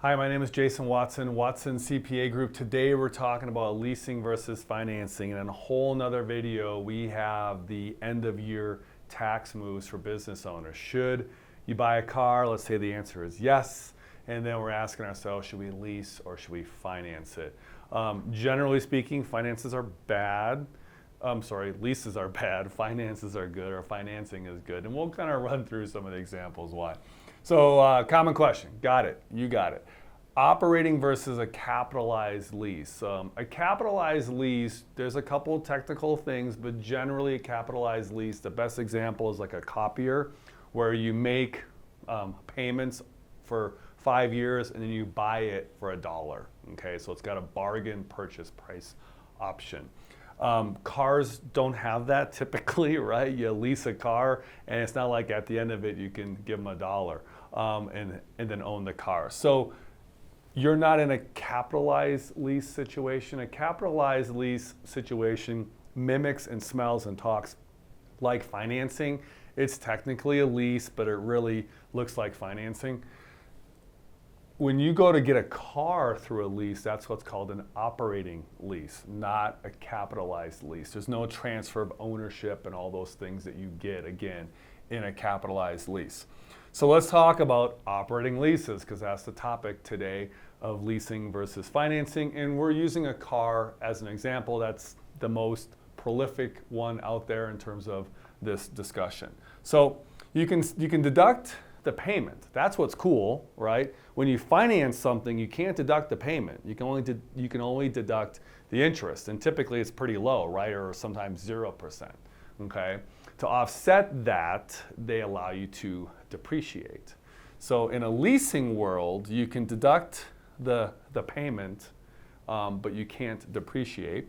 Hi, my name is Jason Watson, Watson CPA Group. Today we're talking about leasing versus financing. And in a whole nother video, we have the end of year tax moves for business owners. Should you buy a car? Let's say the answer is yes. And then we're asking ourselves, should we lease or should we finance it? Generally speaking, finances are bad. Leases are bad, finances are good, or financing is good. And we'll kind of run through some of the examples why. So common question, got it, you got it. Operating versus a capitalized lease. A capitalized lease, there's a couple of technical things, but generally a capitalized lease, the best example is like a copier where you make payments for 5 years and then you buy it for $1. Okay, so it's got a bargain purchase price option. Cars don't have that typically, right? You lease a car and it's not like at the end of it you can give them $1 and then own the car. So you're not in a capitalized lease situation. A capitalized lease situation mimics and smells and talks like financing. It's technically a lease, but it really looks like financing. When you go to get a car through a lease, that's what's called an operating lease, not a capitalized lease. There's no transfer of ownership and all those things that you get, again, in a capitalized lease. So let's talk about operating leases, because that's the topic today of leasing versus financing. And we're using a car as an example. That's the most prolific one out there in terms of this discussion. So you can deduct the payment. That's what's cool, right? When you finance something, you can't deduct the payment. You can only deduct the interest, and typically it's pretty low, right? Or sometimes 0%. Okay. To offset that, they allow you to depreciate. So in a leasing world, you can deduct the payment, but you can't depreciate.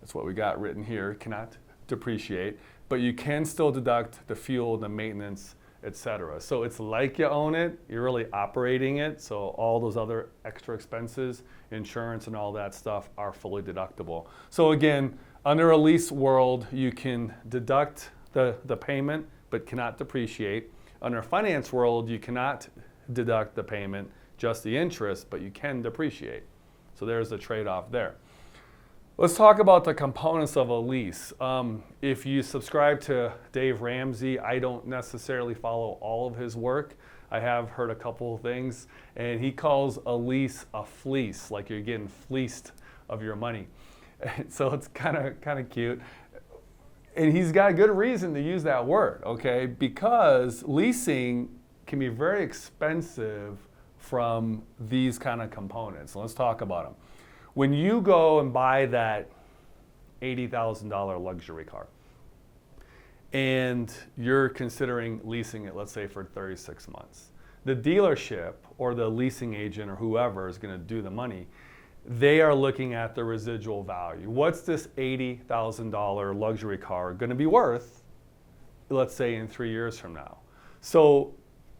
That's what we got written here. Cannot depreciate, but you can still deduct the fuel, the maintenance, etc. So it's like you own it, you're really operating it, so all those other extra expenses, insurance and all that stuff are fully deductible. So again, under a lease world, you can deduct the payment, but cannot depreciate. Under a finance world, you cannot deduct the payment, just the interest, but you can depreciate. So there's the trade-off there. Let's talk about the components of a lease. If you subscribe to Dave Ramsey, I don't necessarily follow all of his work. I have heard a couple of things, and he calls a lease a fleece, like you're getting fleeced of your money. So it's kind of cute. And he's got a good reason to use that word, okay? Because leasing can be very expensive from these kind of components. So let's talk about them. When you go and buy that $80,000 luxury car and you're considering leasing it, let's say for 36 months, the dealership or the leasing agent or whoever is going to do the money, they are looking at the residual value. What's this $80,000 luxury car going to be worth, let's say in 3 years from now? So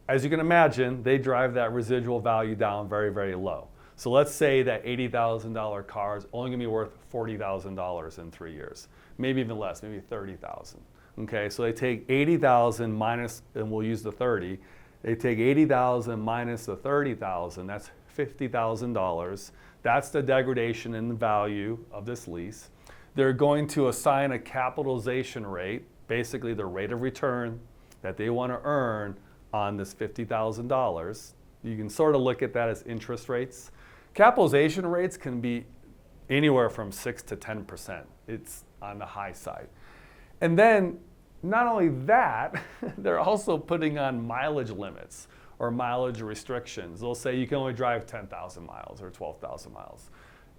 as you can imagine, they drive that residual value down very, very low. So let's say that $80,000 car is only going to be worth $40,000 in 3 years, maybe even less, maybe $30,000. Okay, so they take $80,000 minus, and we'll use the 30. They take $80,000 minus the $30,000. That's $50,000. That's the degradation in the value of this lease. They're going to assign a capitalization rate, basically the rate of return that they want to earn on this $50,000. You can sort of look at that as interest rates. Capitalization rates can be anywhere from 6 to 10%. It's on the high side. And then not only that, they're also putting on mileage limits or mileage restrictions. They'll say you can only drive 10,000 miles or 12,000 miles.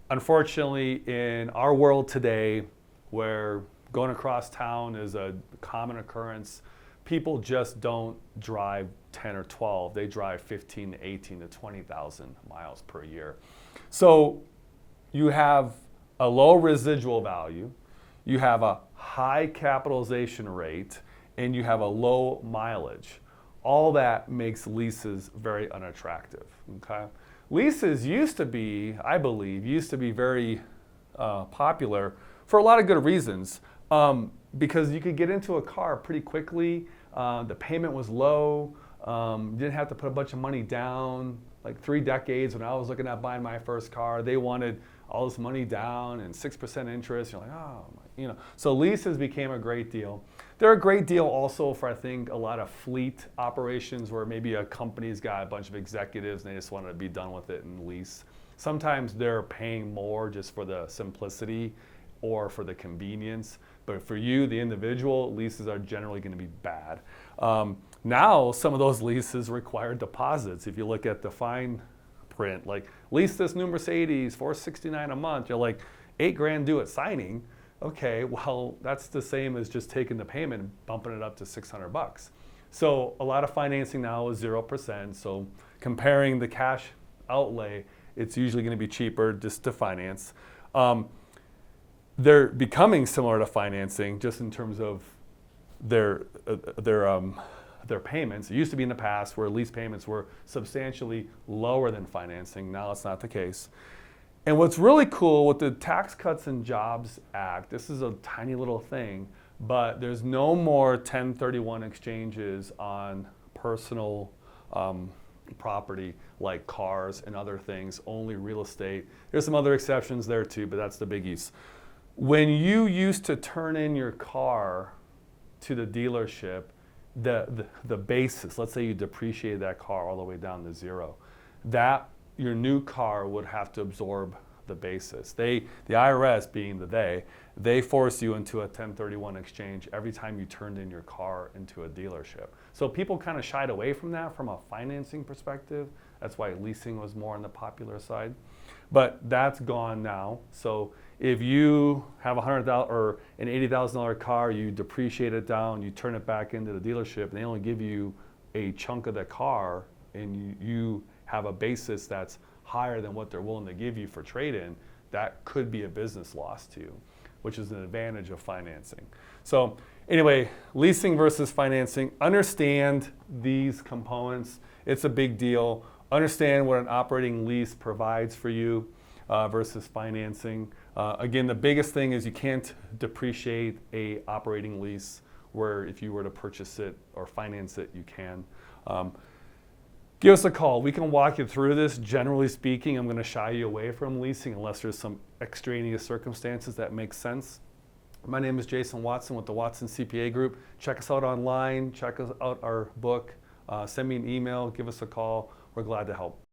Unfortunately, in our world today, where going across town is a common occurrence, people just don't drive 10 or 12. They drive 15 to 18 to 20,000 miles per year. So you have a low residual value, you have a high capitalization rate, and you have a low mileage. All that makes leases very unattractive. Okay? Leases used to be, I believe, very popular for a lot of good reasons. Because you could get into a car pretty quickly. The payment was low. You didn't have to put a bunch of money down. like 3 decades when I was looking at buying my first car, they wanted all this money down and 6% interest. You're like, oh, you know. So leases became a great deal. They're a great deal also for, I think, a lot of fleet operations where maybe a company's got a bunch of executives and they just want to be done with it and lease. Sometimes they're paying more just for the simplicity or for the convenience. But for you, the individual, leases are generally going to be bad. Now, some of those leases require deposits. If you look at the fine print, like lease this new Mercedes, $469 a month, you're like $8,000 due at signing. Okay, well, that's the same as just taking the payment and bumping it up to $600. So a lot of financing now is 0%. So comparing the cash outlay, it's usually going to be cheaper just to finance. They're becoming similar to financing just in terms of their payments. It used to be in the past where lease payments were substantially lower than financing. Now it's not the case. And what's really cool with the Tax Cuts and Jobs Act, this is a tiny little thing, but there's no more 1031 exchanges on personal property like cars and other things, only real estate. There's some other exceptions there too, but that's the biggies. When you used to turn in your car to the dealership, the basis, let's say you depreciated that car all the way down to zero, that your new car would have to absorb the basis. The IRS being they force you into a 1031 exchange every time you turned in your car into a dealership. So people kind of shied away from that from a financing perspective. That's why leasing was more on the popular side. But that's gone now. So if you have $100,000 or an $80,000 car, you depreciate it down, you turn it back into the dealership, and they only give you a chunk of the car, and you have a basis that's higher than what they're willing to give you for trade-in, that could be a business loss to you, which is an advantage of financing. So anyway, leasing versus financing, understand these components. It's a big deal. Understand what an operating lease provides for you versus financing. Again, the biggest thing is you can't depreciate a operating lease, where if you were to purchase it or finance it, you can. Give us a call. We can walk you through this. Generally speaking, I'm going to shy you away from leasing unless there's some extraneous circumstances that make sense. My name is Jason Watson with the Watson CPA Group. Check us out online. Check us out our book. Send me an email. Give us a call. We're glad to help.